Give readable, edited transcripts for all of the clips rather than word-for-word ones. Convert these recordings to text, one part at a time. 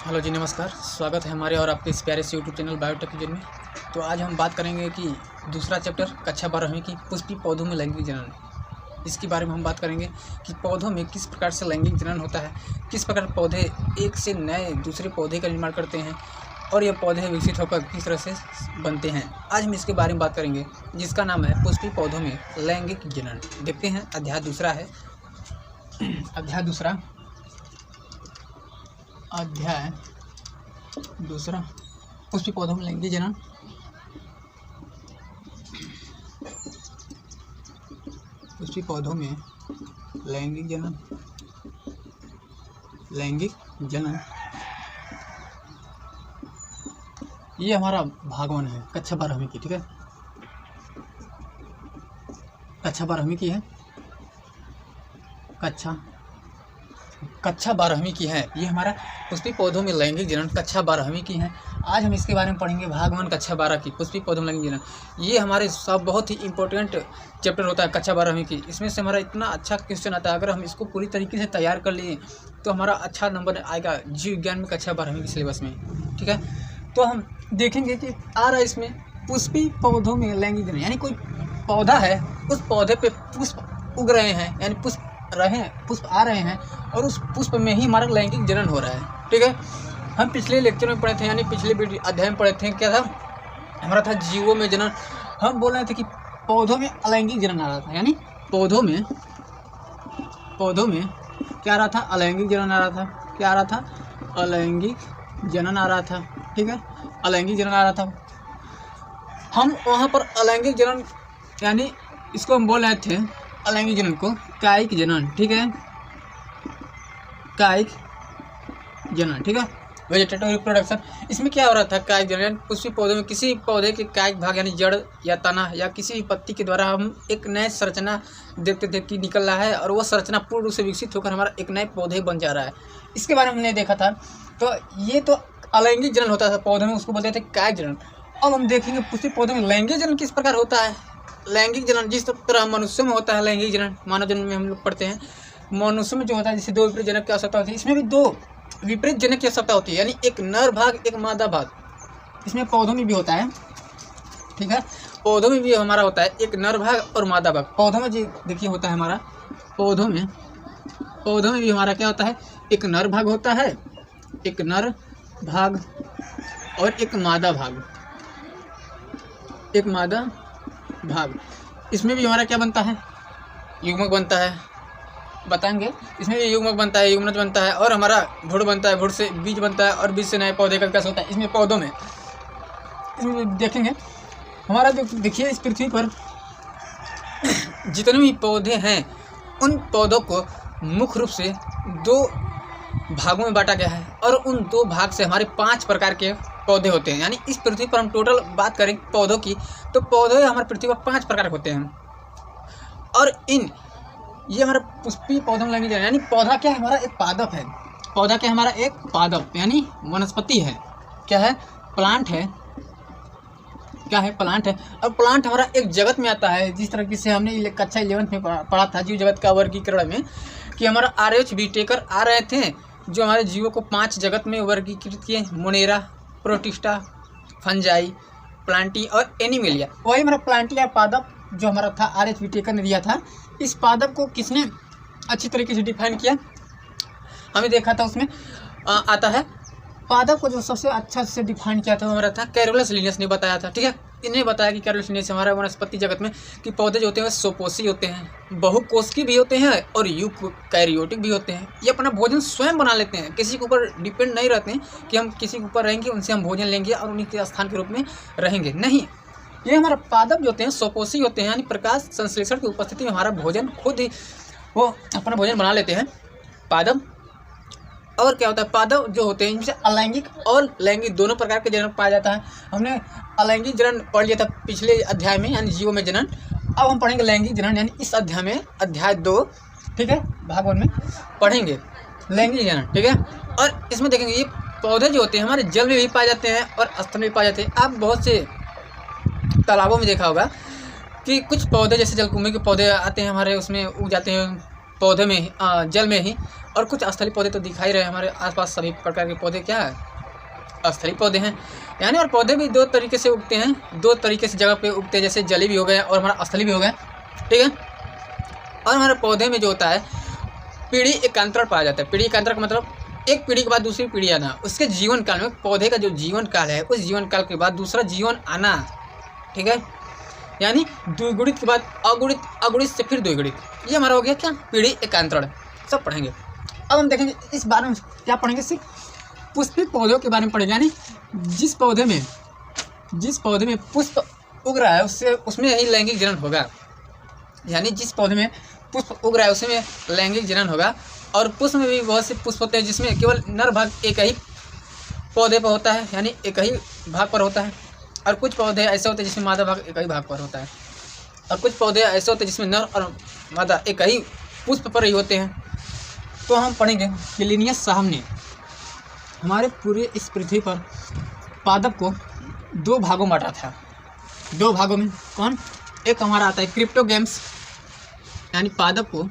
Hello जी, नमस्कार। स्वागत है हमारे और आपके इस प्यारे से यूट्यूब चैनल बायोटेक में। तो आज हम बात करेंगे कि दूसरा चैप्टर कक्षा 12वीं की पुष्पी पौधों में लैंगिक जनन, इसके बारे में हम बात करेंगे कि पौधों में किस प्रकार से लैंगिक जनन होता है, किस प्रकार पौधे एक से नए दूसरे पौधे का निर्माण करते हैं और ये पौधे विकसित होकर किस तरह से बनते हैं। आज हम इसके बारे में बात करेंगे, जिसका नाम है पुष्पी पौधों में लैंगिक जनन। देखते हैं, अध्याय दूसरा है। अध्याय दूसरा पुष्पी पौधों में लैंगिक जनन। पुष्पी पौधों में लैंगिक जनन ये हमारा भाग 1 है कक्षा 12वीं की। ठीक है, कक्षा 12वीं की है, कक्षा 12वीं की है। ये हमारा पुष्पी पौधों में लैंगिक जनन कक्षा 12वीं की है। आज हम इसके बारे में पढ़ेंगे, भाग 1 कक्षा 12 की पुष्पी पौधों में लैंगिक जनन। ये हमारे सब बहुत ही इंपॉर्टेंट चैप्टर होता है कक्षा 12वीं की। इसमें से हमारा इतना अच्छा क्वेश्चन आता है, अगर हम इसको पूरी तरीके से तैयार कर लिए तो हमारा अच्छा नंबर आएगा जीव विज्ञान में कक्षा 12वीं के सिलेबस में। ठीक है, तो हम देखेंगे कि आ रहा है इसमें पुष्पी पौधों में लैंगिक जनन, यानी कोई पौधा है, उस पौधे पे पुष्प उग रहे हैं, यानी पुष्प आ रहे हैं और उस पुष्प में ही हमारा लैंगिक जनन हो रहा है। ठीक है, हम पिछले लेक्चर में पढ़े थे, यानी पिछले अध्याय में पढ़े थे, क्या था हमारा था जीवों में जनन। हम बोल रहे थे कि पौधों में अलैंगिक जनन आ रहा था, यानी पौधों में क्या आ रहा था, अलैंगिक जनन आ रहा था। क्या आ रहा था, अलैंगिक जनन आ रहा था। ठीक है, अलैंगिक जनन आ रहा था। हम वहाँ पर अलैंगिक जनन, यानी इसको हम बोल रहे थे अलैंगिक जनन को कायिक जनन। ठीक है, कायिक जनन। ठीक है, वेजिटेटिव रिप्रोडक्शन। इसमें क्या हो रहा था, कायिक जनन पुष्पी पौधों में किसी पौधे के कायिक भाग यानी जड़ या तना या किसी भी पत्ती के द्वारा हम एक नए संरचना देखते थे कि निकल रहा है और वह संरचना पूर्ण रूप से विकसित होकर हमारा एक नए पौधे बन जा रहा है। इसके बारे में हमने देखा था। तो ये तो अलैंगिक जनन होता था पौधों में, उसको बोलते थे कायिक जनन। अब हम देखेंगे पुष्पी पौधों में लैंगिक जनन किस प्रकार होता है। लैंगिक जनन जिस तरह मनुष्य में होता है लैंगिक जनन, मानव जन्म में हम लोग पढ़ते हैं, मनुष्य में जो होता है जैसे 2 विपरीत जनक की आवश्यकता होती है, इसमें भी 2 विपरीत जनक की आवश्यकता होती है, यानी एक नर भाग एक मादा भाग। इसमें पौधों में भी होता है। ठीक है, पौधों में भी हमारा होता है एक नर भाग और मादा भाग। पौधों में जी देखिए होता है हमारा, पौधों में भी हमारा क्या होता है, एक नर भाग होता है, एक नर भाग और एक मादा भाग। इसमें भी हमारा क्या बनता है, युग्मक बनता है, बताएंगे। इसमें भी युग्मक बनता है, युग्मनज बनता है और हमारा भ्रूण बनता है, भ्रूण से बीज बनता है और बीज से नए पौधे का विकास होता है। इसमें पौधों में इसमें देखेंगे हमारा जो देखिए इस पृथ्वी पर जितने भी पौधे हैं उन पौधों को मुख्य रूप से 2 भागों में बांटा गया है और उन 2 भाग से हमारे 5 प्रकार के पौधे होते हैं। यानी इस पृथ्वी पर हम टोटल बात करें पौधों की, तो पौधे हमारे पृथ्वी पर 5 प्रकार के होते हैं। और ये हमारा पुष्पी पौधों में लैंगिक जनन, यानी पौधा क्या है, हमारा एक पादप है। पौधा क्या है, हमारा एक पादप यानी वनस्पति है। क्या है, प्लांट है। क्या है, प्लांट है। और प्लांट हमारा एक जगत में आता है, जिस तरह से हमने कक्षा 11 में पढ़ा था जीव जगत का वर्गीकरण में, कि हमारा RH विटेकर आ रहे थे जो हमारे जीवों को 5 जगत में वर्गीकृत किए, मोनेरा, प्रोटिस्टा, फंजाई, प्लांटी और एनिमेलिया। वही हमारा प्लांटी या पादप जो हमारा था RH विटेकर ने दिया था। इस पादप को किसने अच्छी तरीके से डिफाइन किया, हमें देखा था उसमें आता है। पादप को जो सबसे अच्छा से डिफाइन किया था हमारा था कैरोलस लिनियस ने बताया था। ठीक है, इन्हें बताया कि कैरोलस लिनियस हमारे वनस्पति जगत में कि पौधे जो होते हैं स्वपोषी होते हैं, बहुकोशिकीय भी होते हैं और यूकैरियोटिक भी होते हैं। ये अपना भोजन स्वयं बना लेते हैं, किसी के ऊपर डिपेंड नहीं रहते हैं कि हम किसी के ऊपर रहेंगे उनसे हम भोजन लेंगे और उन्हीं के स्थान के रूप में रहेंगे, नहीं। ये हमारा पादप जो होते हैं स्वपोषी होते हैं, यानी प्रकाश संश्लेषण की उपस्थिति में हमारा भोजन खुद ही वो अपना भोजन बना लेते हैं पादप। और क्या होता है, पादप जो होते हैं इनसे अलैंगिक और लैंगिक दोनों प्रकार के जनन पाया जाता है। हमने अलैंगिक जनन पढ़ लिया था पिछले अध्याय में, यानी जीवों में जनन। अब हम पढ़ेंगे लैंगिक जनन, यानी इस अध्याय में अध्याय 2, ठीक है, भाग 1 में पढ़ेंगे लैंगिक जनन। ठीक है, और इसमें देखेंगे ये पौधे जो होते हैं हमारे जल में भी पाए जाते हैं और स्थल में भी पाए जाते हैं। आप बहुत से तालाबों में देखा होगा कि कुछ पौधे जैसे जलकुंभी के पौधे आते हैं हमारे, उसमें उग जाते हैं पौधे में ही, जल में ही, और कुछ स्थलीय पौधे तो दिखाई रहे हमारे आसपास। सभी प्रकार के पौधे क्या है, स्थलीय पौधे हैं। यानी और पौधे भी दो तरीके से उगते हैं, दो तरीके से जगह पे उगते हैं, जैसे जली भी हो गए और हमारा स्थलीय भी हो गया, ठीक है। और हमारे पौधे में जो होता है पीढ़ी एकांतरण पाया जाता है। पीढ़ी एकांतरण का मतलब एक पीढ़ी के बाद दूसरी पीढ़ी आना। उसके जीवन काल में, पौधे का जो जीवन काल है, उस जीवन काल के बाद दूसरा जीवन आना, ठीक है। यानी द्विगुणित के बाद अगुणित, अगुणित से फिर द्विगुणित, ये हमारा हो गया क्या, पीढ़ी एकांतरण। सब पढ़ेंगे। अब हम देखेंगे इस बारे में क्या पढ़ेंगे, सिर्फ पुष्पित पौधों के बारे में पढ़ेंगे। यानी जिस पौधे में पुष्प उग रहा है उसमें ही लैंगिक जनन होगा। यानी जिस पौधे में पुष्प उग रहा है उसमें लैंगिक जनन होगा। और पुष्प में भी बहुत से पुष्प होते हैं जिसमें केवल नर भाग एक ही पौधे पर होता है, यानी एक ही भाग पर होता है। और कुछ पौधे ऐसे होते हैं जिसमें मादा भाग एक ही भाग पर होता है। और कुछ पौधे ऐसे होते हैं जिसमें नर और मादा एक ही पुष्प पर ही होते हैं। तो हम पढ़ेंगे कि लिनियस साहब ने हमारे पूरे इस पृथ्वी पर पादप को दो भागों में बांटा था। दो भागों में कौन, एक हमारा आता है क्रिप्टोगेम्स, यानी पादप को,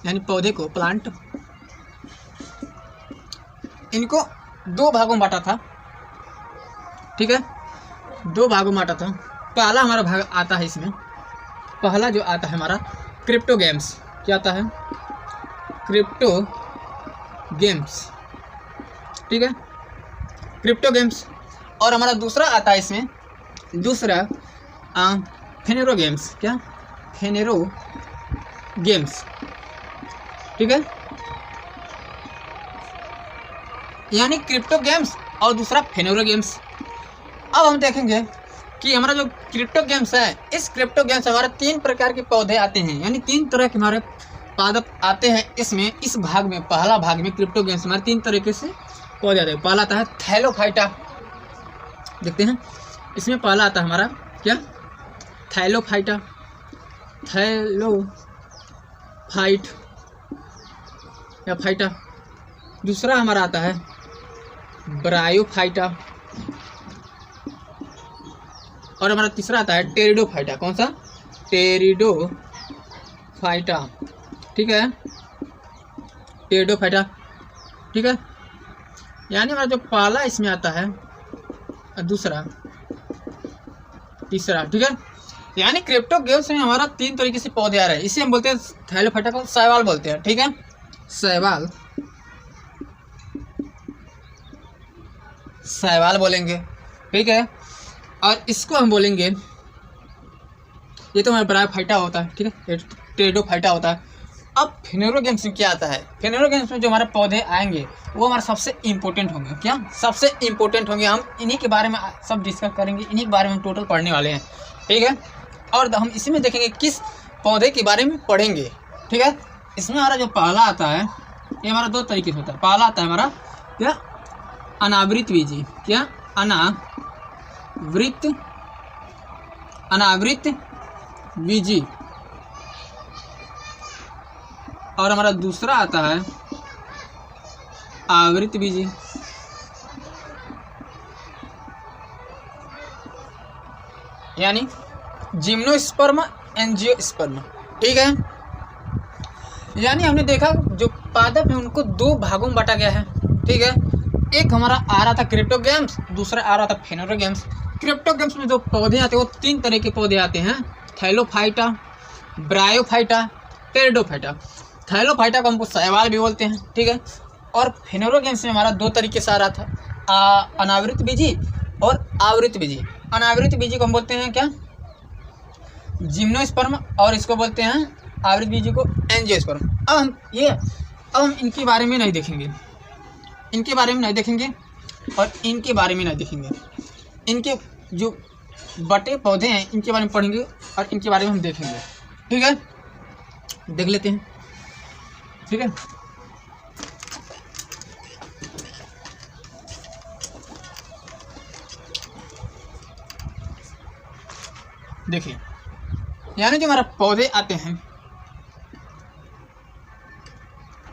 यानी पौधे को, प्लांट, इनको दो भागों में बांटा था, ठीक है। दो भागों में बांटा था। पहला हमारा भाग आता है इसमें, पहला जो आता है हमारा क्रिप्टोगेम्स, क्या आता है, क्रिप्टोगेम्स, ठीक है, क्रिप्टोगेम्स। और हमारा दूसरा आता है इसमें, दूसरा फेनेरोगेम्स, क्या, फेनेरोगेम्स, ठीक है। यानी क्रिप्टोगेम्स और दूसरा फेनेरोगेम्स। अब हम देखेंगे कि हमारा जो क्रिप्टोगेम्स है, इस क्रिप्टोगेम्स से हमारे तीन प्रकार के पौधे आते हैं, यानी तीन तरह के हमारे पादप आते हैं इसमें। इस भाग में, पहला भाग में क्रिप्टोगेम्स हमारे तीन तरीके से पौधे आते हैं। पहला आता है थैलोफाइटा, देखते हैं इसमें पहला आता है हमारा क्या, थैलोफाइटा, थैलोफाइट या फाइटा। दूसरा हमारा आता है ब्रायोफाइटा। और हमारा तीसरा आता है टेरिडोफाइटा। कौन सा, टेरिडोफाइटा, ठीक है, टेरिडोफाइटा, ठीक है। यानी हमारा जो पहला इसमें आता है, दूसरा, तीसरा, ठीक है। यानी क्रिप्टोगेम्स में हमारा तीन तरीके से पौधे आ रहे हैं। इसे हम बोलते हैं थैलोफाइटा को शैवाल बोलते हैं, ठीक है, शैवाल, शैवाल बोलेंगे, ठीक है। और इसको हम बोलेंगे, ये तो हमारा ब्रायोफाइटा होता है, ठीक है, टेरिडोफाइटा होता है। अब फेनेरोगेम्स में क्या आता है, फेनेरोगेम्स में जो हमारे पौधे आएंगे वो हमारे सबसे इम्पोर्टेंट होंगे। क्या, सबसे इम्पोर्टेंट होंगे। हम इन्हीं के बारे में सब डिस्कस करेंगे, इन्हीं के बारे में टोटल पढ़ने वाले हैं, ठीक है। और हम इसी में देखेंगे किस पौधे के बारे में पढ़ेंगे, ठीक है। इसमें हमारा जो पहला आता है, ये हमारा दो तरीके से होता है। पहला आता है हमारा क्या, अनावृत बीजी, क्या, अनावृत बीजी। और हमारा दूसरा आता है आवृत बीजी। यानी जिम्नोस्पर्म, एंजियोस्पर्म, ठीक है। यानी हमने देखा जो पादप है उनको दो भागों में बांटा गया है, ठीक है। एक हमारा आ रहा था क्रिप्टोगेम्स, दूसरा आ रहा था फेनेरोगेम्स। क्रिप्टोगेम्स में जो पौधे आते हैं वो तीन तरह के पौधे आते हैं, थैलोफाइटा, ब्रायोफाइटा, टेरिडोफाइटा। थैलोफाइटा को हमको शैवाल भी बोलते हैं, ठीक है। और फेनेरोगेम्स में हमारा दो तरीके से आ रहा था, अनावृत बीजी और आवृत बीजी। अनावृत बीजी को हम बोलते हैं क्या, जिम्नोस्पर्म, और इसको बोलते हैं आवृत बीजी को एंजियोस्पर्म। अब हम इनके बारे में नहीं देखेंगे, इनके बारे में नहीं देखेंगे और इनके बारे में नहीं देखेंगे। इनके जो बटे पौधे हैं इनके बारे में पढ़ेंगे और इनके बारे में हम देखेंगे, ठीक है। देख लेते हैं, ठीक है। देखिए, यानी जो हमारा पौधे आते हैं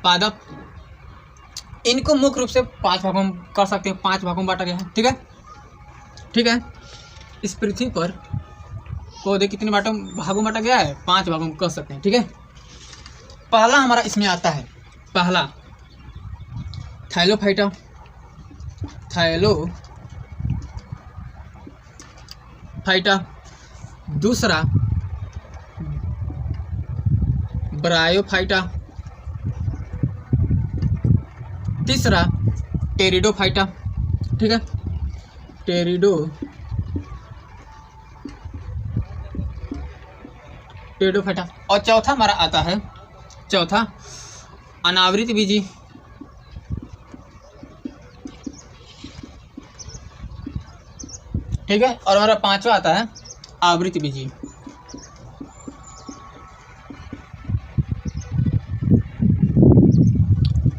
पादप, इनको मुख्य रूप से पांच भागों में कर सकते हैं, पांच भागों में बांटा गया है, ठीक है, ठीक है। इस पृथ्वी पर पौधे कितने भागों में बांटा गया है, पांच भागों में कर सकते हैं, ठीक है। पहला हमारा इसमें आता है, पहला थैलोफाइटा, थैलोफाइटा, दूसरा ब्रायोफाइटा, तीसरा टेरिडोफाइटा, ठीक है, टेरिडोफाइटा। और चौथा हमारा आता है, चौथा अनावृत बीजी, ठीक है, और हमारा पांचवा आता है आवृत बीजी।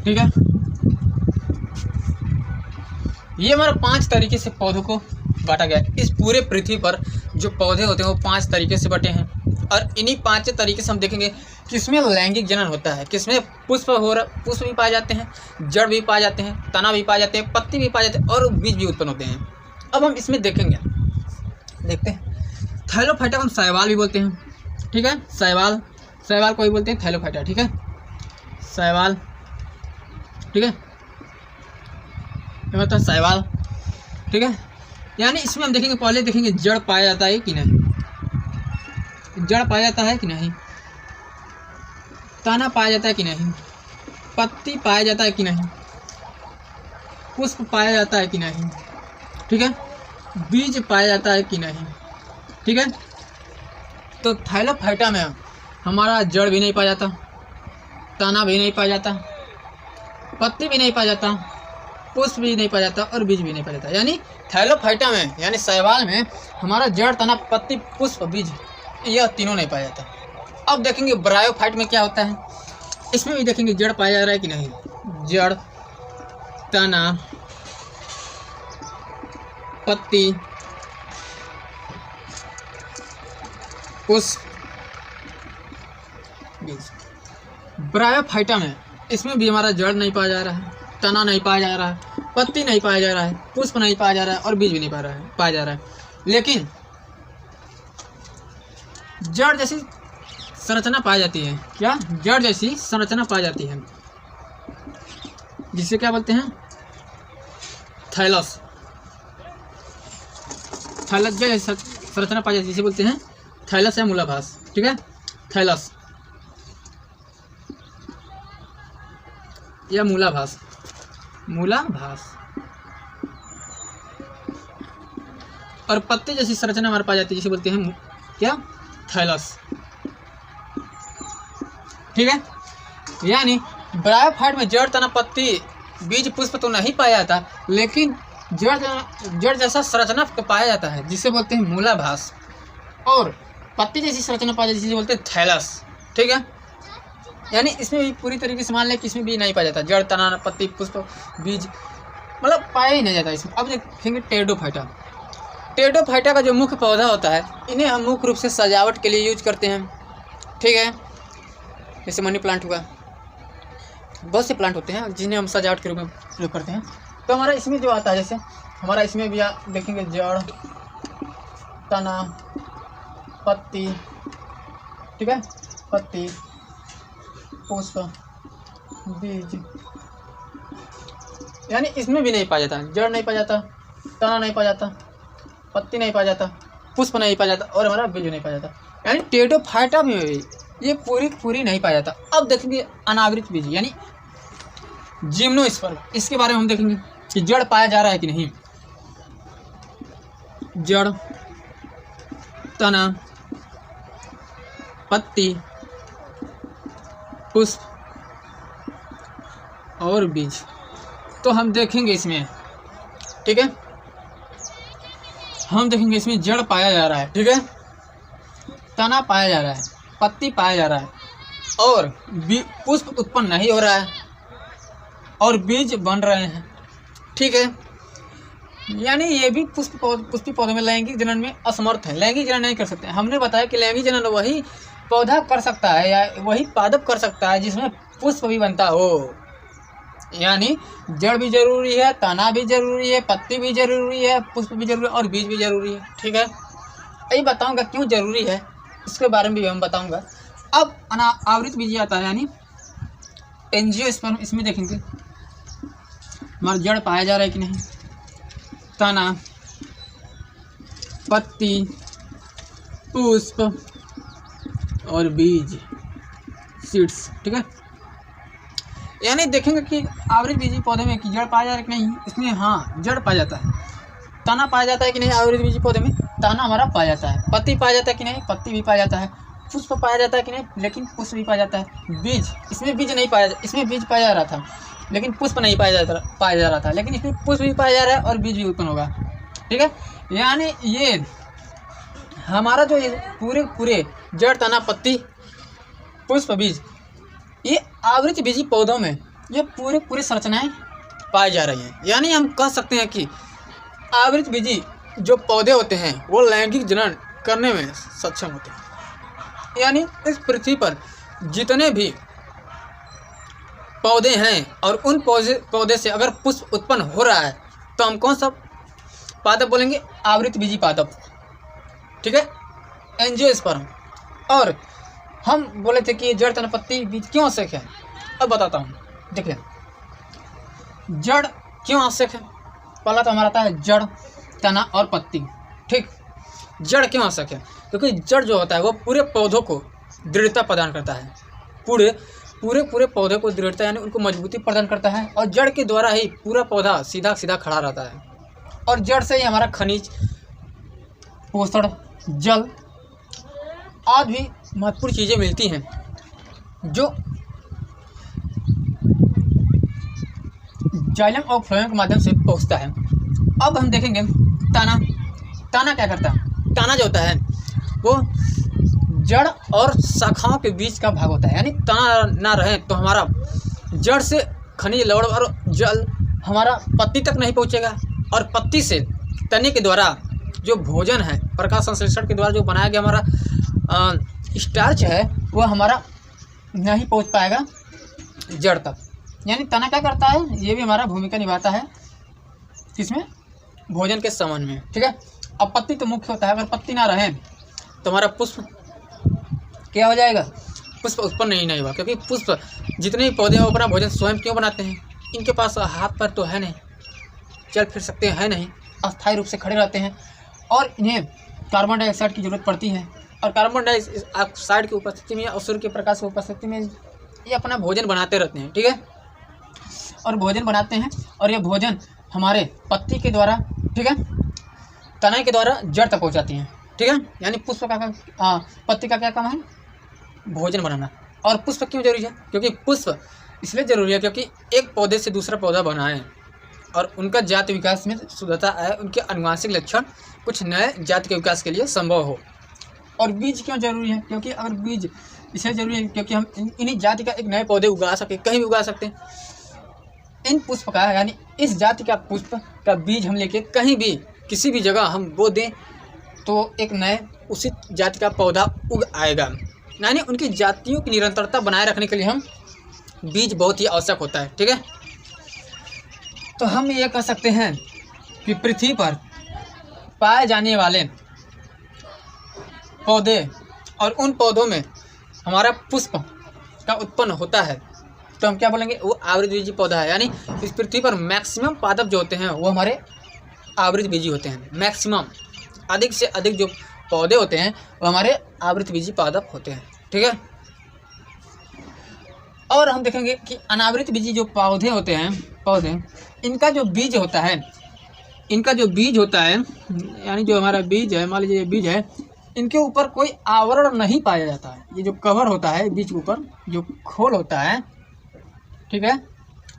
ठीक है, ये हमारा 5 तरीके से पौधों को बांटा गया है। इस पूरे पृथ्वी पर जो पौधे होते हैं वो 5 तरीके से बटे हैं, और इन्हीं 5 तरीके से हम देखेंगे किसमें लैंगिक जनन होता है, किसमें पुष्प भी पाए जाते हैं, जड़ भी पाए जाते हैं, तना भी पाए जाते हैं, पत्ती भी पाए जाते हैं, और बीज भी उत्पन्न होते हैं। अब हम इसमें देखेंगे, देखते हैं। थैलोफाइटा को हम शैवाल भी बोलते हैं, ठीक है, शैवाल को भी बोलते हैं थैलोफाइटा, ठीक है, शैवाल, ठीक है, ये होता है शैवाल, ठीक है। यानी इसमें हम देखेंगे, पहले देखेंगे जड़ पाया जाता है कि नहीं, जड़ पाया जाता है कि नहीं, तना पाया जाता है कि नहीं, पत्ती पाया जाता है कि नहीं, पुष्प पाया जाता है कि नहीं, ठीक है, बीज पाया जाता है कि नहीं, ठीक है। तो थैलोफाइटा में हमारा जड़ भी नहीं पाया जाता, तना भी नहीं पाया जाता, पत्ती भी नहीं पाया जाता, पुष्प भी नहीं पाया जाता, और बीज भी नहीं पाया जाता। यानी थैलोफाइटा में, यानी शैवाल में हमारा जड़, तना, पत्ती, पुष्प, बीज, यह तीनों नहीं पाया जाता। अब देखेंगे ब्रायोफाइट में क्या होता है, इसमें भी देखेंगे जड़ पाया जा रहा है कि नहीं, जड़, तना, पत्ती, पुष्प, बीज। ब्रायोफाइटा में इसमें भी हमारा जड़ नहीं पाया जा रहा है, तना नहीं पाया जा रहा है, पत्ती नहीं पाया जा रहा है, पुष्प नहीं पाया जा रहा है, और बीज भी नहीं पाया जा रहा है। लेकिन जड़ जैसी संरचना पाई जाती है, क्या, जड़ जैसी संरचना पाई जाती है, जिसे क्या बोलते हैं, थैलस, जैसी संरचना पाई जाती है, जिसे बोलते हैं थैलस या मूलाभास, ठीक है, थैलस या मूलाभास, और पत्ते जैसी संरचना हमारे पाई जाती है, जिसे बोलते हैं क्या, थैलस, ठीक है। यानी ब्रायोफाइट में जड़, तना, पत्ती, बीज, पुष्प तो नहीं पाया जाता, लेकिन जड़ जैसा संरचना तो पाया जाता है, जिसे बोलते हैं मूलाभास, और पत्ती जैसी संरचना पाया जाती है, जिसे बोलते हैं थैलस, ठीक है। यानी इसमें भी पूरी तरीके से मान लें कि इसमें भी नहीं पाया जाता, जड़, तना, पत्ती, पुष्प, बीज, मतलब पाया ही नहीं जाता इसमें। अब देखेंगे टेरिडोफाइटा। टेरिडोफाइटा का जो मुख्य पौधा होता है, इन्हें हम मुख्य रूप से सजावट के लिए यूज करते हैं, ठीक है, जैसे मनी प्लांट हुआ, बहुत से प्लांट होते हैं जिन्हें हम सजावट के रूप में प्रयोग करते हैं। तो हमारा इसमें जो आता है, जैसे हमारा इसमें भी देखेंगे जड़, तना, पत्ती, ठीक है, पत्ती, पुष्प, बीज, यानी इसमें भी नहीं पाया जाता, जड़ नहीं पाया जाता, तना नहीं पाया जाता, पत्ती नहीं पाया जाता, पुष्प नहीं पाया जाता, और हमारा बीज नहीं पाया जाता। यानी टेरिडोफाइटा में ये पूरी नहीं पाया जाता। अब देखेंगे अनावृत बीज, यानी जिम्नोस्पर्म, इसके बारे में हम देखेंगे कि जड़ पाया जा रहा है कि नहीं, जड़, तना, पत्ती, पुष्प और बीज। तो हम देखेंगे इसमें, ठीक है, हम देखेंगे इसमें जड़ पाया जा रहा है, ठीक है, तना पाया जा रहा है, पत्ती पाया जा रहा है, और पुष्प उत्पन्न नहीं हो रहा है, और बीज बन रहे हैं, ठीक है। यानी ये भी पुष्पी पौधों में लैंगिक जनन में असमर्थ है, लैंगिक जनन नहीं कर सकते। हमने बताया कि लैंगिक जनन वही पौधा कर सकता है या वही पादप कर सकता है जिसमें पुष्प भी बनता हो। यानी जड़ भी जरूरी है, तना भी जरूरी है, पत्ती भी जरूरी है, पुष्प भी जरूरी है, और बीज भी जरूरी है, ठीक है। यही बताऊंगा क्यों जरूरी है, इसके बारे में भी हम बताऊंगा। अब आवृत बीज आता है, यानी एंजियोस्पर्म, इसमें देखेंगे हमारा जड़ पाया जा रहा है कि नहीं, तना, पत्ती, पुष्प और बीज, सीड्स। ठीक है, यानी देखेंगे कि आवृत बीजी पौधे में कि जड़ पाया जा रहा है कि नहीं, इसमें हाँ जड़ पाया जाता है। तना पाया जाता है कि नहीं आवृत बीजी पौधे में, तना हमारा पाया जाता है। पत्ती पाया जाता है कि नहीं, पत्ती भी पाया जाता है। पुष्प पाया जाता है कि नहीं, लेकिन पुष्प भी पाया जाता है। बीज, इसमें बीज नहीं पाया, इसमें बीज पाया जा रहा था लेकिन पुष्प नहीं पाया जा रहा था, लेकिन इसमें पुष्प भी पाया जा रहा है और बीज भी उत्पन्न होगा। ठीक है, यानी ये हमारा जो ये पूरे जड़, तना, पत्ती, पुष्प, बीज, ये आवृत बीजी पौधों में ये पूरे संरचनाएं पाई जा रही हैं। यानी हम कह सकते हैं कि आवृत बीजी जो पौधे होते हैं वो लैंगिक जनन करने में सक्षम होते हैं। यानी इस पृथ्वी पर जितने भी पौधे हैं और उन पौधे से अगर पुष्प उत्पन्न हो रहा है तो हम कौन सा पादप बोलेंगे, आवृत बीजी पादप। ठीक है, एंजियोस्पर्म। और हम बोले थे कि जड़, तना, पत्ती, बीज क्यों आवश्यक है, अब बताता हूँ। देखिए जड़ क्यों आवश्यक है, पहला तो हमारा आता है जड़, तना और पत्ती। ठीक, जड़ क्यों आवश्यक है, क्योंकि जड़ जो होता है वो पूरे पौधों को दृढ़ता प्रदान करता है, पूरे पौधे को दृढ़ता यानी उनको मजबूती प्रदान करता है। और जड़ के द्वारा ही पूरा पौधा सीधा खड़ा रहता है। और जड़ से ही हमारा खनिज, पोषण, जल आदि भी महत्वपूर्ण चीज़ें मिलती हैं जो जाइलम और फ्लोएम के माध्यम से पहुंचता है। अब हम देखेंगे ताना क्या करता है। ताना जो होता है वो जड़ और शाखाओं के बीच का भाग होता है। यानी तना ना रहे तो हमारा जड़ से खनिज, लवण और जल हमारा पत्ती तक नहीं पहुंचेगा, और पत्ती से तने के द्वारा जो भोजन है, प्रकाश संश्लेषण के द्वारा जो बनाया गया हमारा स्टार्च है वो हमारा नहीं पहुंच पाएगा जड़ तक। यानी तना क्या करता है, ये भी हमारा भूमिका निभाता है किसमें, भोजन के संबंध में। ठीक है, अब पत्ती तो मुख्य होता है, अगर पत्ती ना रहे तो हमारा पुष्प क्या हो जाएगा, पुष्प उत्पन्न नहीं होगा। क्योंकि पुष्प जितने भी पौधे हैं वो अपना भोजन स्वयं क्यों बनाते हैं, इनके पास हाथ पैर तो है नहीं, चल फिर सकते हैं नहीं, अस्थायी रूप से खड़े रहते हैं और इन्हें कार्बन डाइऑक्साइड की जरूरत पड़ती है। और कार्बन डाइऑक्साइड की उपस्थिति में और सूर्य के प्रकाश की उपस्थिति में ये अपना भोजन बनाते रहते हैं। ठीक है, और भोजन बनाते हैं और ये भोजन हमारे पत्ती के द्वारा, ठीक है, तना के द्वारा जड़ तक पहुंचाती हैं। ठीक है, यानी पुष्प का पत्ती का क्या काम है, भोजन बनाना। और पुष्प क्यों जरूरी है, क्योंकि पुष्प इसलिए जरूरी है क्योंकि एक पौधे से दूसरा पौधा बनाए और उनका जाति विकास में शुद्धता आए, उनके अनुवांशिक लक्षण कुछ नए जाति के विकास के लिए संभव हो। और बीज क्यों जरूरी है, क्योंकि अगर बीज इसलिए जरूरी है क्योंकि हम इन्हीं जाति का एक नए पौधे उगा सके, कहीं भी उगा सकते हैं। इन पुष्प का यानी इस जाति का पुष्प का बीज हम लेके कहीं भी किसी भी जगह हम बो दें तो एक नए उसी जाति का पौधा उग आएगा। यानी उनकी जातियों की निरंतरता बनाए रखने के लिए हम बीज बहुत ही आवश्यक होता है। ठीक है, तो हम ये कह सकते हैं कि पृथ्वी पर पाए जाने वाले पौधे और उन पौधों में हमारा पुष्प का उत्पन्न होता है तो हम क्या बोलेंगे, वो आवृत बीजी पौधा है। यानी इस पृथ्वी पर मैक्सिमम पादप जो होते हैं वो हमारे आवृत बीजी होते हैं। मैक्सिमम, अधिक से अधिक जो पौधे होते हैं वो हमारे आवृत बीजी पादप होते हैं। ठीक है, और हम देखेंगे कि अनावृत बीजी जो पौधे होते हैं, पौधे इनका जो बीज होता है, यानी जो हमारा बीज है, मान लीजिए बीज है, इनके ऊपर कोई आवरण नहीं पाया जाता है। ये जो कवर होता है बीज के ऊपर, जो खोल होता है, ठीक है,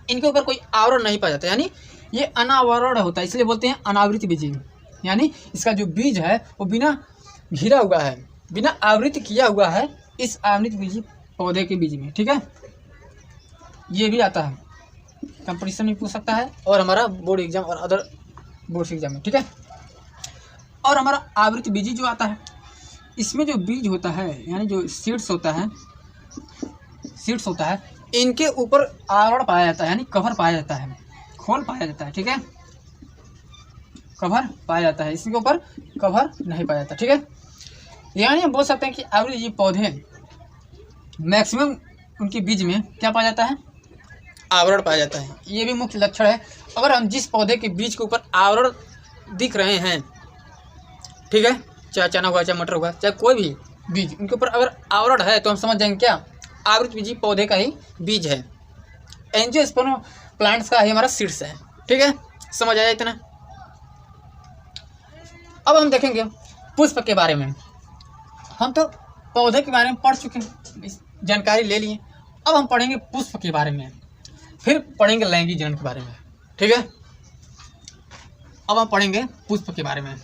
इनके ऊपर कोई आवरण नहीं पाया जाता, यानी ये अनावरण होता है, इसलिए बोलते हैं अनावृत बीजी। यानी इसका जो बीज है वो बिना घिरा हुआ है, बिना आवृत किया हुआ है इस आवृत बीजी पौधे के बीज में। ठीक है, ये भी आता है, कंपटीशन में पूछ सकता है और हमारा बोर्ड एग्जाम और अदर बोर्ड एग्जाम में। ठीक है, और हमारा आवृत बीजी जो आता है इसमें जो बीज होता है यानी जो सीड्स होता है, इनके ऊपर आवरण पाया जाता है, यानी कवर पाया जाता है, खोल पाया जाता है। ठीक है, कवर पाया जाता है, इसके ऊपर कवर नहीं पाया जाता। ठीक है, यानी हम बोल सकते हैं कि आवृत बीजी पौधे मैक्सिमम उनके बीज में क्या पाया जाता है, आवरण पाया जाता है। ये भी मुख्य लक्षण है। अगर हम जिस पौधे के बीज के ऊपर आवरण दिख रहे हैं, ठीक है, चाहे चना हुआ, चाहे मटर हुआ, चाहे कोई भी बीज, उनके ऊपर अगर आवरण है तो हम समझ जाएंगे क्या, आवृतबीजी पौधे का ही बीज है। एंजियोस्पर्म प्लांट्स का ही हमारा सीड्स है। ठीक है, समझ आया इतना। अब हम देखेंगे पुष्प के बारे में। हम तो पौधे के बारे में पढ़ चुके हैं, जानकारी ले लिए। अब हम पढ़ेंगे पुष्प के बारे में, फिर पढ़ेंगे लैंगिक जनन के बारे में। ठीक है, अब हम पढ़ेंगे पुष्प के बारे में।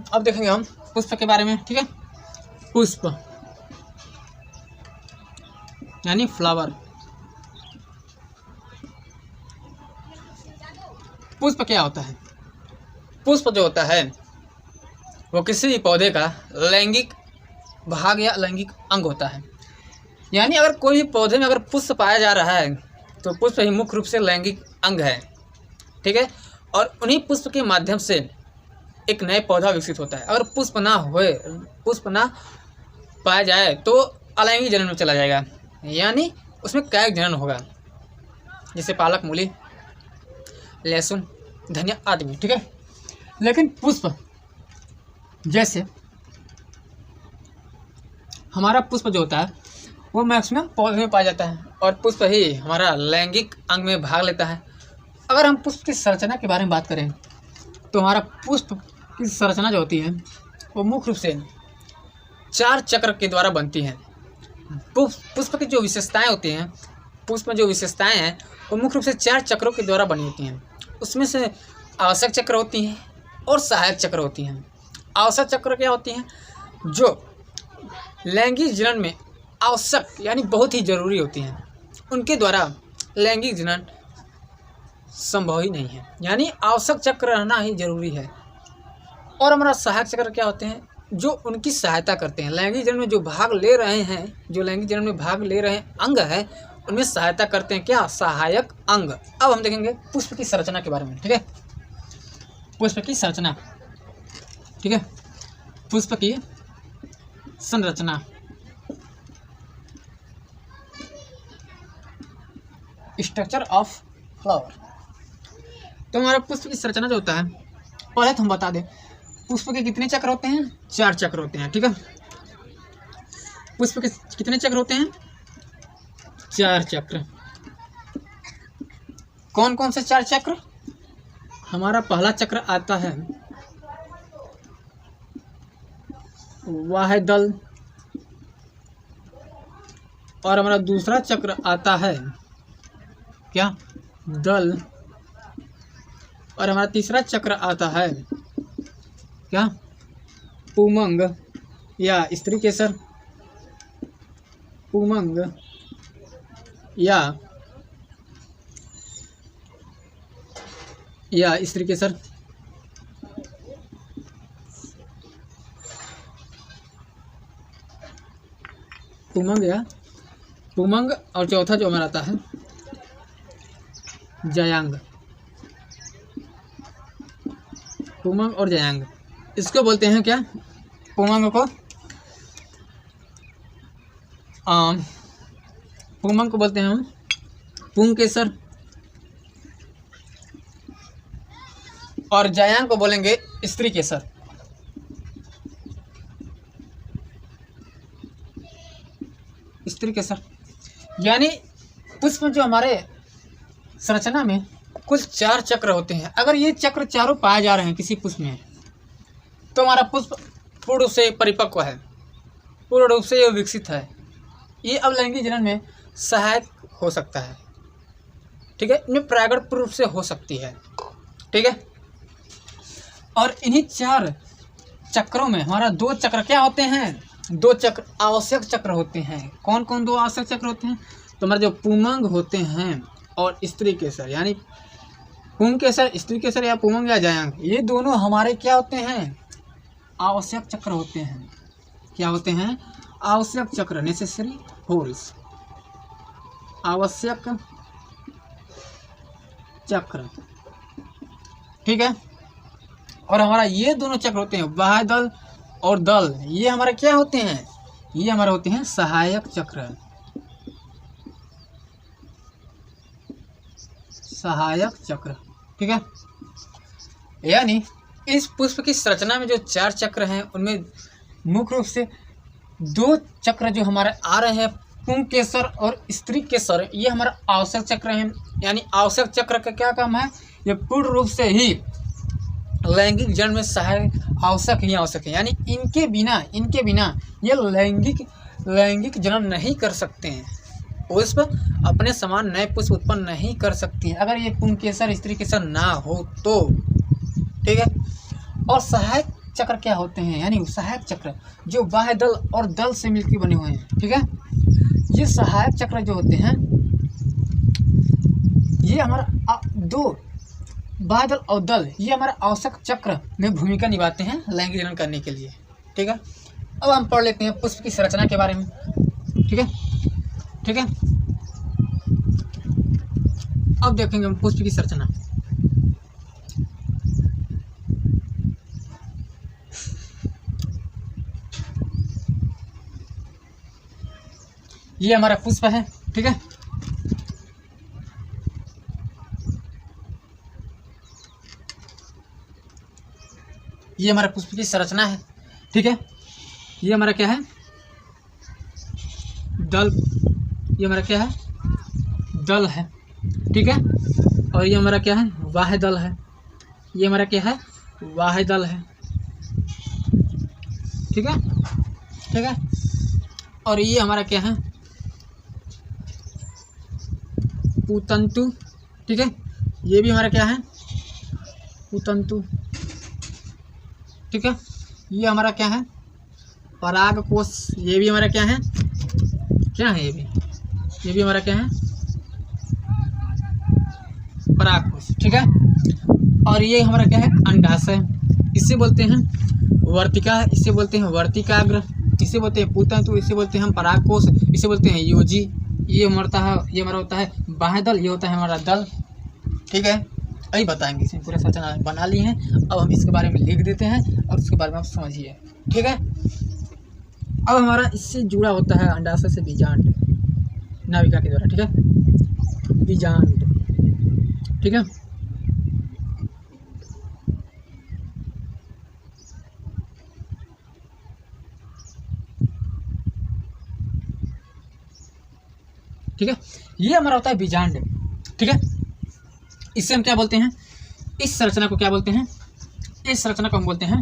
अब देखेंगे हम पुष्प के बारे में। ठीक है, पुष्प यानी फ्लावर। पुष्प क्या होता है? पुष्प जो होता है वो किसी भी पौधे का लैंगिक भाग या लैंगिक अंग होता है। यानी अगर कोई भी पौधे में अगर पुष्प पाया जा रहा है तो पुष्प ही मुख्य रूप से लैंगिक अंग है। ठीक है, और उन्हीं पुष्प के माध्यम से एक नए पौधा विकसित होता है। अगर पुष्प ना होए, पुष्प ना पाया जाए तो अलैंगिक जनन में चला जाएगा, यानी उसमें कायिक जनन होगा, जैसे पालक, मूली, लहसुन, धनिया आदि में। ठीक है, लेकिन पुष्प जैसे हमारा पुष्प जो होता है वो मैक्सिमम पौधे में पाया जाता है और पुष्प ही हमारा लैंगिक अंग में भाग लेता है। अगर हम पुष्प की संरचना के बारे में बात करें तो हमारा पुष्प की संरचना जो होती है वो मुख्य रूप से 4 चक्र के द्वारा बनती है। पुष्प की जो विशेषताएं होती हैं, पुष्प में जो विशेषताएं हैं वो मुख्य रूप से 4 चक्रों के द्वारा बनी होती हैं। उसमें से आवश्यक चक्र होती हैं और सहायक चक्र होती हैं। आवश्यक चक्र क्या होती हैं? जो लैंगिक जनन में आवश्यक यानी बहुत ही जरूरी होती हैं, उनके द्वारा लैंगिक जनन संभव ही नहीं है, यानी आवश्यक चक्र रहना ही जरूरी है। और हमारा सहायक चक्र क्या होते हैं? जो उनकी सहायता करते हैं, लैंगिक जनन में जो भाग ले रहे हैं, जो लैंगिक जनन में भाग ले रहे हैं अंग है, उनमें सहायता करते हैं क्या? सहायक अंग। अब हम देखेंगे पुष्प की संरचना के बारे में। ठीक है, पुष्प की संरचना। ठीक है, पुष्प की संरचना, स्ट्रक्चर ऑफ फ्लावर। तो हमारा पुष्प की संरचना जो होता है, पहले तो हम बता दें पुष्प के कितने चक्र होते हैं? 4 चक्र होते हैं। ठीक है, पुष्प के कितने चक्र होते हैं? 4 चक्र। कौन कौन से 4 चक्र? हमारा पहला चक्र आता है वह दल, और हमारा दूसरा चक्र आता है क्या? दल, और हमारा तीसरा चक्र आता है क्या? पुमंग या स्त्री केसर, पुमंग या स्त्री केसर। पुमंग और चौथा जो हमारा आता है जयांग। पुमंग और जयांग, इसको बोलते हैं क्या? पुमंग को बोलते हैं हम पुंकेसर, और जयांग को बोलेंगे स्त्री केसर। स्त्री केसर यानी पुष्प जो हमारे संरचना में कुल 4 चक्र होते हैं। अगर ये चक्र चारों पाए जा रहे हैं किसी पुष्प में तो हमारा पुष्प पूर्ण रूप से परिपक्व है, पूर्ण रूप से ये विकसित है। ये अब लैंगिक जनन में सहायक हो सकता है। ठीक है, इनमें परागण पूर्ण रूप से हो सकती है। ठीक है, और इन्हीं 4 चक्रों में हमारा 2 चक्र क्या होते हैं? 2 चक्र आवश्यक चक्र होते हैं। कौन कौन 2 आवश्यक चक्र होते हैं? तो हमारे जो पुमंग होते हैं और स्त्री केसर, यानी पुंकेसर, स्त्री केसर या पुमंग या जयांग, ये दोनों हमारे क्या होते हैं? आवश्यक चक्र होते हैं। क्या होते हैं? आवश्यक चक्र, नेसेसरी होल्स, आवश्यक चक्र, ठीक है। और हमारा ये दोनों चक्र होते हैं बाह्य दल और दल, ये हमारे क्या होते हैं, ये हमारे होते हैं सहायक चक्र, सहायक चक्र, ठीक है। यानी इस पुष्प की संरचना में जो 4 चक्र हैं उनमें मुख्य रूप से 2 चक्र जो हमारे आ रहे हैं पुंकेसर और स्त्री केसर, ये हमारा आवश्यक चक्र हैं। यानी आवश्यक चक्र का क्या काम है, ये पूर्ण रूप से ही लैंगिक जन्म में सहायक आवश्यक ही आवश्यक है। यानी इनके बिना ये लैंगिक जन्म नहीं कर सकते हैं, पुष्प अपने समान नए पुष्प उत्पन्न नहीं कर सकती हैं अगर ये पुंकेसर स्त्री केसर ना हो तो, ठीक है। और सहायक चक्र क्या होते हैं, यानी सहायक चक्र जो बाह्य दल और दल से मिलकर बने हुए हैं, ठीक है। ये सहायक चक्र जो होते हैं ये हमारा 2 बाह्य दल और दल, ये हमारा आवश्यक चक्र में भूमिका निभाते हैं लैंगिक जनन करने के लिए, ठीक है। अब हम पढ़ लेते हैं पुष्प की संरचना के बारे में, ठीक है, ठीक है। अब देखेंगे हम पुष्प की संरचना। ये हमारा पुष्प है, ठीक है। ये हमारा पुष्प की संरचना है, ठीक है। ये हमारा क्या है, दल, ये हमारा क्या है, दल है, ठीक है। और ये हमारा क्या है, बाह्य दल है, ये हमारा क्या है, बाह्य दल है, ठीक है, ठीक है। और ये हमारा क्या है, पुतंतु, ठीक है। ये भी हमारा क्या है, पुतंतु, ठीक है। ये हमारा क्या है, परागकोश, ये भी हमारा क्या है ये भी हमारा क्या है, परागकोश, ठीक है। और ये हमारा क्या है, अंडाशय, इसे बोलते हैं वर्तिका, इसे बोलते हैं वर्तिकाग्र, इसे बोलते हैं पुतंतु, इसे बोलते हैं हम परागकोश, इसे बोलते हैं योजी। ये हमारा होता है बाह्य दल, ये होता है हमारा दल, ठीक है। अभी बताएंगे, इसमें पूरा संरचना बना ली है। अब हम इसके बारे में लिख देते हैं और उसके बारे में आप समझिए, ठीक है। अब हमारा इससे जुड़ा होता है अंडाशय से बीजांड नाभिका के द्वारा, ठीक है, बीजांड, ठीक है। ठीक है, ये हमारा होता है बीजांड, ठीक है। इससे हम क्या बोलते हैं, इस संरचना को क्या बोलते हैं, इस संरचना को हम बोलते हैं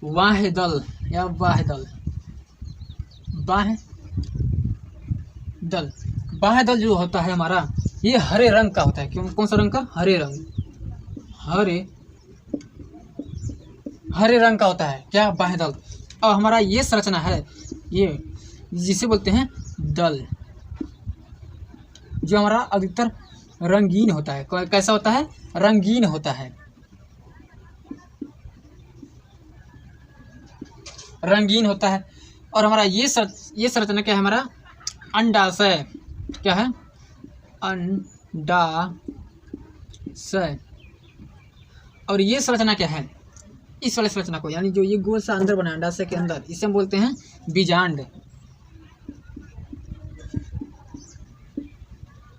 बाह्य दल या बाह्य दल, बाह्य दल। बाह्य दल जो होता है हमारा ये हरे रंग का होता है, क्यों, कौन सा रंग का, हरे रंग, हरे रंग का होता है क्या, बाह्य दल। और हमारा ये संरचना है, ये जिसे बोलते हैं दल, जो हमारा अधिकतर रंगीन होता है। कैसा होता है, रंगीन होता है, रंगीन होता है। और हमारा ये संरचना क्या है, हमारा अंडाशय, क्या है, अंडाशय। और ये संरचना क्या है, इस वाले संरचना को, यानी जो ये गोल सा अंदर बना अंडाशय के अंदर, इसे हम बोलते हैं बीजांड,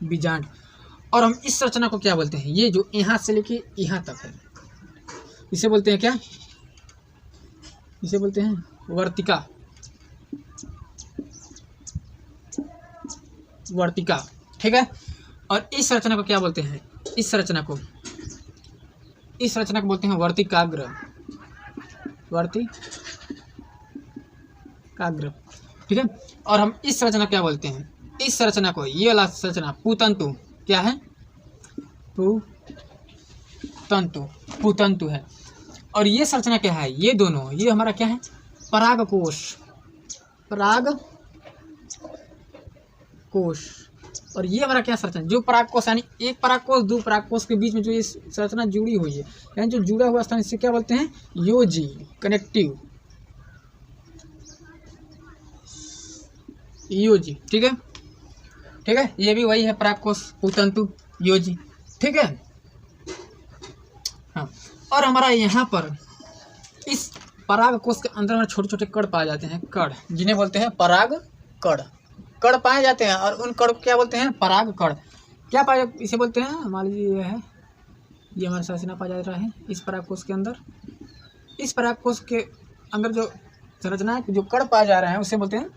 बीजांड। और हम इस संरचना को क्या बोलते हैं, ये जो यहाँ से लेके यहाँ तक है, इसे बोलते हैं क्या, इसे बोलते हैं वर्तिका, वर्तिका, ठीक है। और इस संरचना को क्या बोलते हैं, इस संरचना को बोलते हैं वर्तिकाग्र, वर्तिकाग्र, ठीक है। और हम इस संरचना क्या बोलते हैं, इस संरचना को, ये वाला संरचना पुतंतु, क्या है, पुतंतु है। और ये संरचना क्या है, ये दोनों, ये हमारा क्या है, परागकोश, और ये हमारा क्या संरचना, जो परागकोश, यानी एक परागकोश 2 परागकोश के बीच में जो ये संरचना जुड़ी हुई है, यानी जो जुड़ा हुआ स्थान, इससे क्या बोलते हैं, योजी, कनेक्टिव, योजी, ठीक है, ठीक है। ये भी वही है परागकोश, पुतंतु, योजी, ठीक है। हाँ, और हमारा यहाँ पर इस पराग कोश के अंदर हमारे छोटे छोटे कण पाए जाते हैं, कण, जिन्हें बोलते हैं पराग कण। कण पाए जाते हैं और उन कण को क्या बोलते हैं? पराग कण। क्या पाए, इसे बोलते हैं, मान लीजिए ये है, ये हमारा संरचना पाया जा रहा है इस पराग कोश के अंदर। इस पराग कोश के अंदर जो संरचना है, जो कण पाए जा रहे हैं, उसे बोलते हैं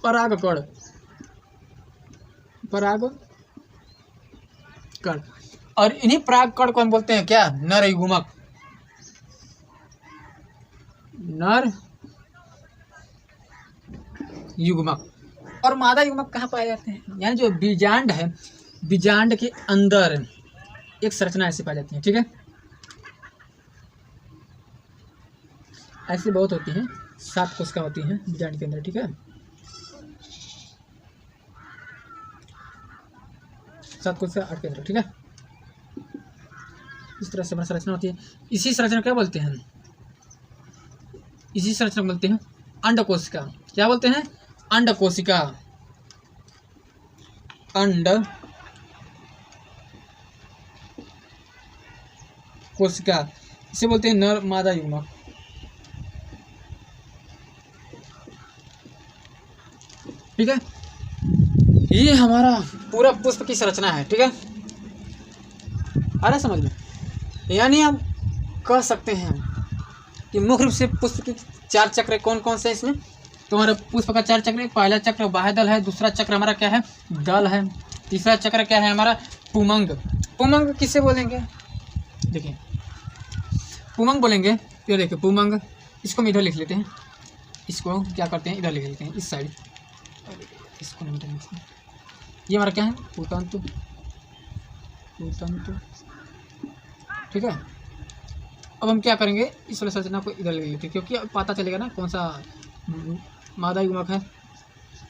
पराग कण। पराग कण। और इन्हीं पराग कण को हम बोलते हैं क्या? नर युग्मक। नर युग्मक। और मादा युग्मक कहाँ पाए जाते हैं? यानी जो बीजांड है, बीजांड के अंदर एक संरचना ऐसी पाई जाती है, ठीक है। ऐसी बहुत होती हैं, 7 कोशिका होती हैं बीजांड के अंदर, ठीक है। 7 कोशिका 8 के अंदर, ठीक है। इस तरह से हमारी संरचना होती है। इसी संरचना क्या बोलते हैं? इसी संरचना बोलते हैं अंड कोशिका। क्या बोलते हैं? अंड कोशिका। अंड कोशिका, इसे बोलते हैं नर मादा युग्मक। ठीक है, ये हमारा पूरा पुष्प की संरचना है, ठीक है। आ रहा है समझ में? यानी हम कह सकते हैं कि मुख्य रूप से पुष्प की 4 चक्र कौन कौन से इसमें? तो हमारा पुष्प का 4 चक्र, पहला चक्र बाह्य दल है, दूसरा चक्र हमारा क्या है? दल है, तीसरा चक्र क्या है हमारा? पुमंग। पुमंग किसे बोलेंगे? देखिए पुमंग बोलेंगे, ये देखिए पुमंग, इसको हम इधर लिख लेते हैं, इसको क्या करते हैं इधर लिख लेते हैं, इस साइड, इसको नहीं मिटाएंगे। ये हमारा क्या है? पुतंतु। पुतंतु, ठीक है। अब हम क्या करेंगे, इस वाले संरचना को इधर ले लेते हैं, क्योंकि अब पता चलेगा ना कौन सा मादा युग्मक है,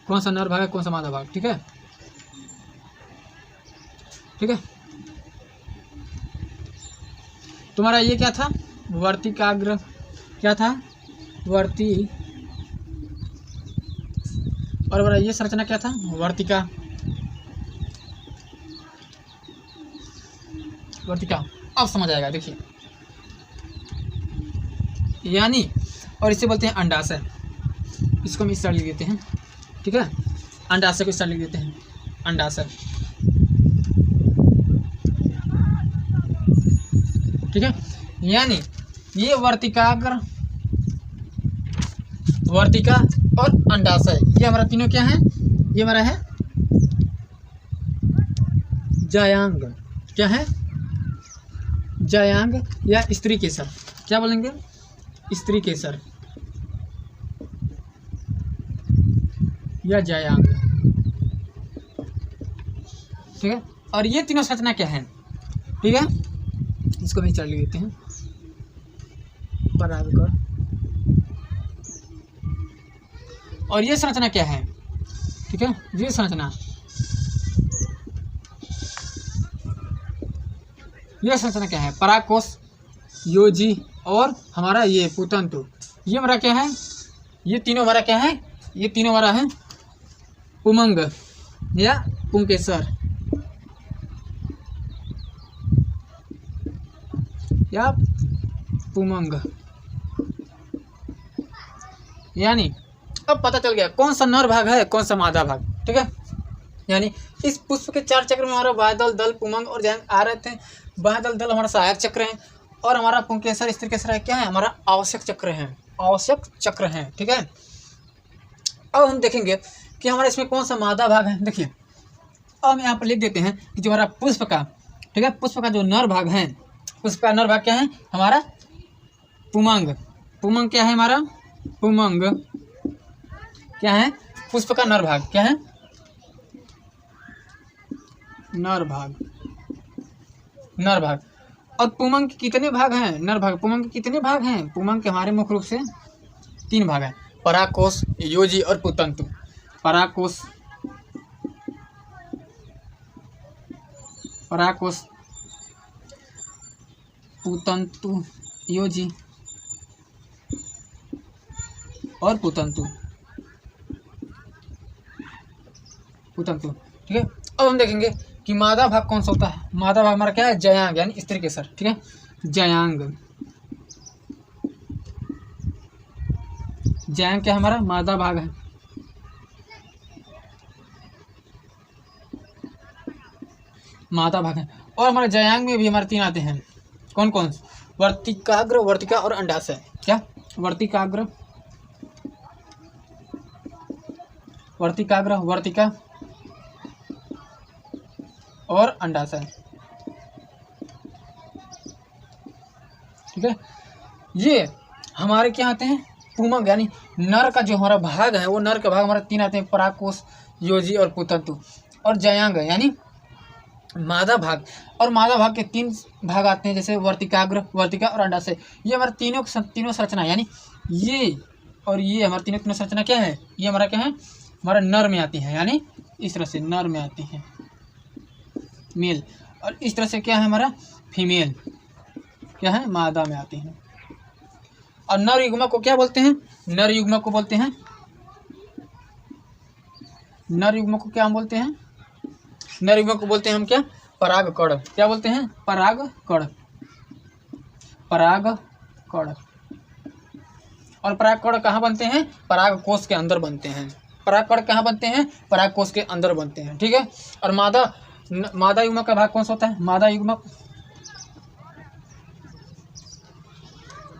कौन सा नर भाग है, कौन सा मादा भाग, ठीक है। ठीक है, तुम्हारा ये क्या था? वर्तिकाग्र। क्या था? वर्ती। और हमारा ये संरचना क्या था? वर्तिका। वर्तिका। अब समझ आएगा, देखिए। यानी, और इसे बोलते हैं अंडाशय। इसको हम इस साइड लिख देते हैं, ठीक है। अंडाशय को इस साइड लिख देते हैं, अंडाशय, ठीक है। यानी ये वर्तिकाग्र, वर्तिका और अंडाशय, ये हमारा तीनों क्या है? ये हमारा है जायांग। क्या है? जायांग या स्त्री केसर। क्या बोलेंगे? स्त्री केसर या जायांग, ठीक है। और ये तीनों संरचना क्या है? ठीक है, इसको भी चढ़ लेते हैं, परागकण। और ये संरचना क्या है? ठीक है, ये संरचना, ये संरचना क्या है? परागकोश, योजी और हमारा ये पुतंतु। ये हमारा क्या है? ये तीनों हमारा क्या है? ये तीनों हमारा है पुमंग या पुंकेसर या पुमंग। यानी अब पता चल गया कौन सा नर भाग है, कौन सा मादा भाग, ठीक है। यानी इस पुष्प के 4 चक्र में हमारा बाह्यदल, दल, पुमंग और जायांग आ रहे थे। बाह्यदल, दल हमारा सहायक चक्र है और हमारा पुंकेसर, स्त्री केसर है क्या है? हमारा आवश्यक चक्र है, आवश्यक चक्र है, ठीक है। अब हम देखेंगे कि हमारा इसमें कौन सा मादा भाग है। देखिए, अब हम यहाँ पर लिख देते हैं कि जो हमारा पुष्प का, ठीक है, पुष्प का जो नर भाग है, पुष्प का नर भाग क्या है? हमारा पुमंग। पुमंग क्या है हमारा? पुमंग क्या है? पुष्प का नर भाग क्या है? नर भाग, नर भाग। और पुमंग के कितने भाग हैं? नर भाग, पुमंग के कितने भाग हैं? पुमंग के हमारे मुख्य रूप से 3 भाग हैं, परागकोश, योजी और पुतंतु। परागकोश, परागकोश, पुतंतु, योजी और पुतंतु, पुतंतु, ठीक है। अब हम देखेंगे कि मादा भाग कौन सा होता है। मादा भाग हमारा क्या है, जयांग यानी स्त्री केसर, ठीक है, जयांग। जयांग क्या हमारा मादा भाग है। मादा भाग है। और हमारे जयांग में भी हमारे 3 आते हैं, कौन कौन, वर्तिकाग्र, वर्तिका और अंडाशय। क्या, वर्तिकाग्र, वर्तिकाग्र, वर्तिका और अंडाशय, ठीक है। ये हमारे क्या आते हैं, पुमक यानी नर का जो हमारा भाग है, वो नर का भाग हमारे 3 आते हैं, परागकोश, योजी और पुतंतु। और जयांग यानी मादा भाग, और मादा भाग के 3 भाग आते हैं, जैसे वर्तिकाग्र, वर्तिका और अंडाशय। ये हमारे तीनों संरचना, यानी ये और ये हमारे तीनों संरचना क्या है, ये हमारा क्या है, हमारा नर में आती है, यानी इस तरह से नर में आती है मेल, और इस तरह से क्या है हमारा फीमेल, क्या है मादा में आती है। और नर युग्मक को क्या बोलते हैं, नर युग्मक को बोलते हैं, नर युग्मक को क्या हम बोलते हैं, नर युग्मक को बोलते हैं हम क्या, परागकण। क्या बोलते हैं, परागकण, परागकण। और परागकण कहाँ बनते हैं, परागकोश के अंदर बनते हैं। परागकण कहाँ बनते हैं, परागकोश के अंदर बनते हैं, ठीक है। और मादा युग्मक का भाग कौन सा होता है, मादा युग्मक,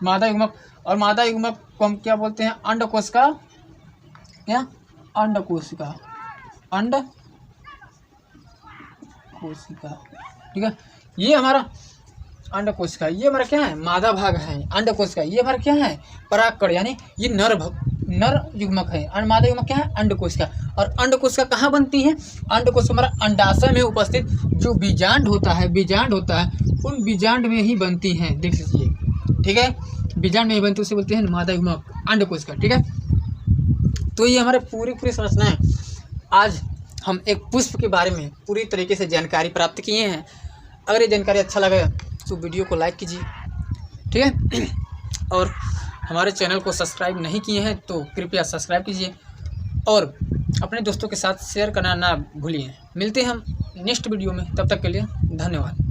मादा युग्मक। और मादा युग्मक को हम क्या बोलते हैं, अंडकोश का, क्या, अंडकोशिका, अंडकोशिका, ठीक है। ये हमारा अंडकोशिका, ये हमारा क्या है, मादा भाग है अंडकोशिका। ये हमारा क्या है, परागकण, यानी ये नर युग्मक है। और मादा युग्मक क्या है, अंडकोशिका। और अंडकोशिका कहाँ बनती है, अंडकोशिका हमारा अंडाशय में उपस्थित जो बीजांड होता है, बीजांड होता है, उन बीजांड में ही बनती हैं, देख लीजिए, ठीक है, बीजांड में ही बनती है, उसे बोलते हैं मादा युग्मक, अंडकोशिका, ठीक है। तो ये हमारे पूरी संरचना है। आज हम एक पुष्प के बारे में पूरी तरीके से जानकारी प्राप्त किए हैं। अगर ये जानकारी अच्छा लगा तो वीडियो को लाइक कीजिए, ठीक है। और हमारे चैनल को सब्सक्राइब नहीं किए हैं तो कृपया सब्सक्राइब कीजिए, और अपने दोस्तों के साथ शेयर करना ना भूलिए। मिलते हैं हम नेक्स्ट वीडियो में, तब तक के लिए धन्यवाद।